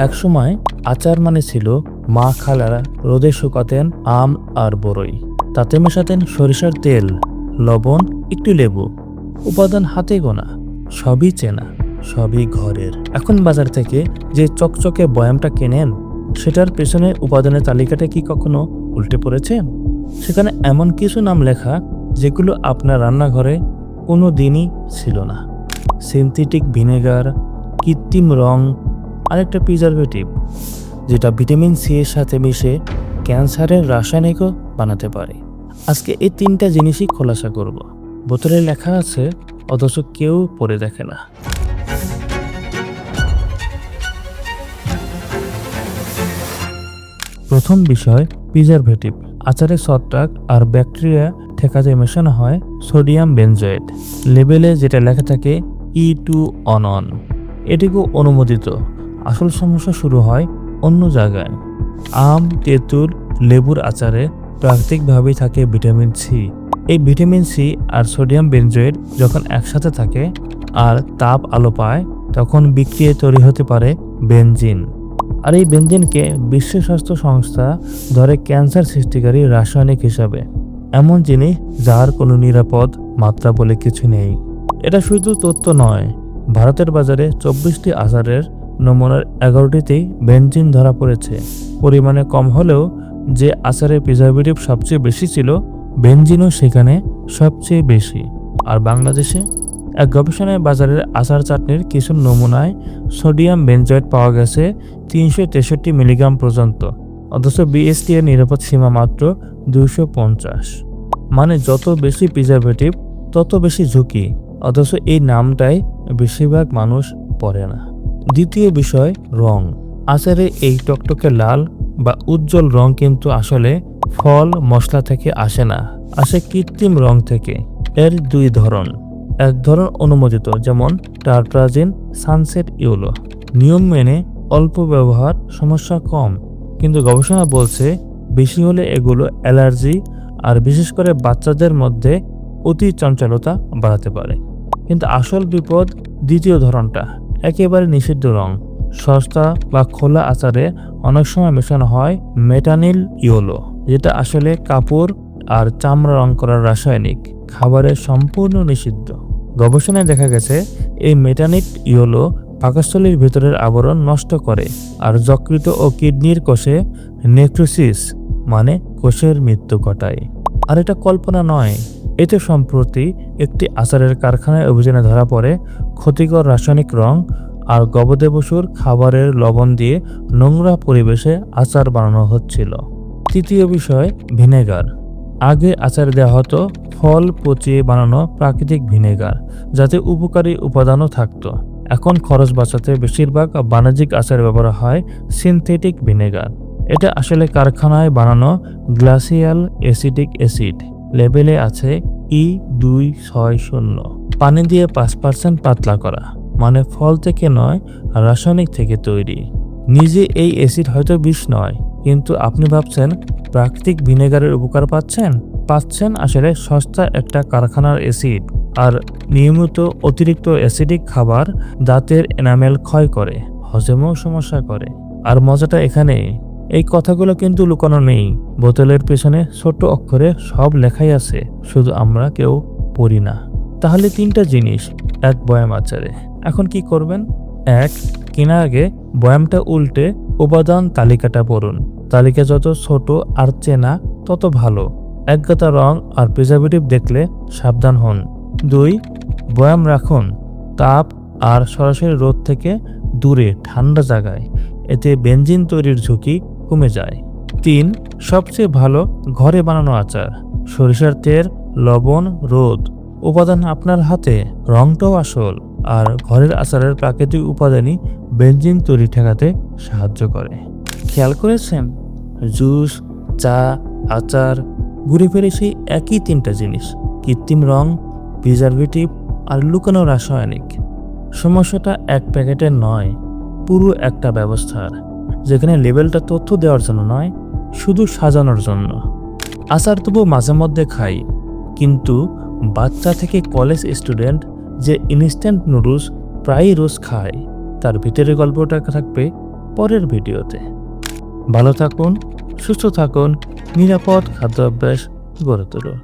একসময় আচার মানে ছিল মা খালারা রোদে শুকাতেন আম আর বরই, তাতে মেশাতেন সরিষার তেল, লবণ, একটু লেবু। উপাদান হাতে গোনা, সবই চেনা, সবই ঘরের। এখন বাজার থেকে যে চকচকে বয়ামটা কেনেন, সেটার পেছনে উপাদানের তালিকাটা কি কখনো উল্টে পড়েছেন? সেখানে এমন কিছু নাম লেখা যেগুলো আপনার রান্নাঘরে কোনো দিনই ছিল না। সিনথেটিক ভিনেগার, কৃত্রিম রং, আরেকটা প্রিজারভেটিভ যেটা ভিটামিন সি এর সাথে মিশে ক্যান্সারের রাসায়নিকও বানাতে পারে। আজকে এই তিনটা জিনিসই খোলাসা করব। বোতলে লেখা আছে অথচ কেউ পড়ে দেখে না। প্রথম বিষয় প্রিজারভেটিভ। আচারে ছত্রাক আর ব্যাকটেরিয়া ঠেকাতে মেশানো হয় সোডিয়াম বেনজয়েড। লেবেলে যেটা লেখা থাকে E2 এটুকু অনুমোদিত। আসল সমস্যা শুরু হয় অন্য জায়গায়। আম, তেঁতুল, লেবুর আচারে প্রাকৃতিকভাবেই থাকে ভিটামিন সি। এই ভিটামিন সি আর সোডিয়াম বেনজয়েড যখন একসাথে থাকে আর তাপ আলো পায়, তখন বিক্রিয়ায় তৈরি হতে পারে বেনজিন। আর এই বেনজিনকে বিশ্ব স্বাস্থ্য সংস্থা ধরে ক্যান্সার সৃষ্টিকারী রাসায়নিক হিসাবে, এমন জিনিস যার কোনো নিরাপদ মাত্রা বলে কিছু নেই। এটা শুধু তথ্য নয়, ভারতের বাজারে 24টি আচারের নমুনার 11টিতেই বেনজিন ধরা পড়েছে। পরিমাণে কম হলেও যে আচারের প্রিজারভেটিভ সবচেয়ে বেশি ছিল, বেনজিনও সেখানে সবচেয়ে বেশি। আর বাংলাদেশে এক গবেষণায় বাজারের আচার চাটনির কিছু নমুনায় সোডিয়াম বেনজয়েড পাওয়া গেছে 363 মিলিগ্রাম পর্যন্ত, অথচ বিএসটি এর নিরাপদ সীমা মাত্র 250। মানে যত বেশি প্রিজারভেটিভ তত বেশি ঝুঁকি, অথচ এই নামটাই বেশিরভাগ মানুষ পড়ে না। দ্বিতীয় বিষয় রং। আচারে এই টকটকে লাল বা উজ্জ্বল রং কিন্তু আসলে ফল মশলা থেকে আসে না, আসে কৃত্রিম রং থেকে। এর দুই ধরন। এক ধরন অনুমোদিত, যেমন টারপ্রাজিন, সানসেট ইয়েলো। নিয়ম মেনে অল্প ব্যবহার, সমস্যা কম। কিন্তু গবেষণা বলছে বেশি হলে এগুলো অ্যালার্জি আর বিশেষ করে বাচ্চাদের মধ্যে অতি চঞ্চলতা বাড়াতে পারে। কিন্তু আসল বিপদ দ্বিতীয় ধরনটা, একেবারে নিষিদ্ধ রং। সস্তা বা খোলা আচারে অনেক সময় মেশানো হয় মেটানিল ইয়েলো, যেটা আসলে কাপড় আর চামড়া রং করার রাসায়নিক। খাবারে সম্পূর্ণ নিষিদ্ধ। গবেষণায় দেখা গেছে এই মেটানিল ইয়েলো পাকস্থলীর ভেতরের আবরণ নষ্ট করে আর যকৃত ও কিডনির কোষে নেক্রোসিস মানে কোষের মৃত্যু ঘটায়। আর এটা কল্পনা নয়, এতে সম্প্রতি একটি আচারের কারখানায় অভিযানে ধরা পড়ে ক্ষতিকর রাসায়নিক রং আর গবাদি পশুর খাবারের লবণ দিয়ে নোংরা পরিবেশে আচার বানানো হচ্ছিল। তৃতীয় বিষয় ভিনেগার। আগে আচার দেওয়া হতো ফল পচিয়ে বানানো প্রাকৃতিক ভিনেগার, যাতে উপকারী উপাদানও থাকতো। এখন খরচ বাঁচাতে বেশিরভাগ বাণিজ্যিক আচার ব্যবহার হয় সিনথেটিক ভিনেগার। এটা আসলে কারখানায় বানানো গ্লাসিয়াল অ্যাসিটিক অ্যাসিড। লেবেলে আছে E260। পানি দিয়ে 5% পাতলা করা, মানে ফল থেকে নয়, রাসায়নিক থেকে তৈরি। নিজে এই অ্যাসিড হয়তো বিষ নয়, কিন্তু আপনি ভাবছেন প্রাকৃতিক ভিনেগারের উপকার পাচ্ছেন আসলে সস্তা একটা কারখানার অ্যাসিড। আর নিয়মিত অতিরিক্ত অ্যাসিডিক খাবার দাঁতের এনামেল ক্ষয় করে, হজমেও সমস্যা করে। আর মজাটা এখানে, এই কথাগুলো কিন্তু লুকানো নেই। বোতলের পেছনে ছোট অক্ষরে সব লেখাই আছে, শুধু আমরা কেউ পড়ি না। তাহলে তিনটা জিনিস এক বয়াম আচারে। এখন কি করবেন? 1. কেনার আগে বয়ামটা উল্টে উপাদান তালিকাটা পড়ুন। তালিকা যত ছোট আর চেনা তত ভালো। একগাদা রং আর প্রিজারভেটিভ দেখলে সাবধান হন। 2. বয়াম রাখুন তাপ আর সরাসরি রোদ থেকে দূরে, ঠান্ডা জায়গায়। এতে বেনজিন তৈরির ঝুঁকি কমে যায়। 3. সবচেয়ে ভালো ঘরে বানানো আচার। সরিষার তেল, লবণ, রোদ, উপাদান আপনার হাতে, রংটাও আসল। আর ঘরের আচারের প্রাকৃতিক উপাদানই বেনজিন তৈরি ঠেকাতে সাহায্য করে। খেয়াল করেছেন, জুস, চা, আচার ঘুরে ফিরে সেই একই তিনটা জিনিস: কৃত্রিম রং, প্রিজারভেটিভ আর লুকানো রাসায়নিক। সমস্যাটা এক প্যাকেটের নয়, পুরো একটা ব্যবস্থার, যেখানে লেবেলটা তথ্য দেওয়ার জন্য নয়, শুধু সাজানোর জন্য। আচার তবু মাঝে মধ্যে খাই, কিন্তু বাচ্চা থেকে কলেজ স্টুডেন্ট যে ইনস্ট্যান্ট নুডলস প্রায়ই রোজ খায়, তার ভিতরে গল্পটা থাকবে পরের ভিডিওতে। ভালো থাকুন, সুস্থ থাকুন, নিরাপদ খাদ্যাভ্যাস গড়ে তুলুন।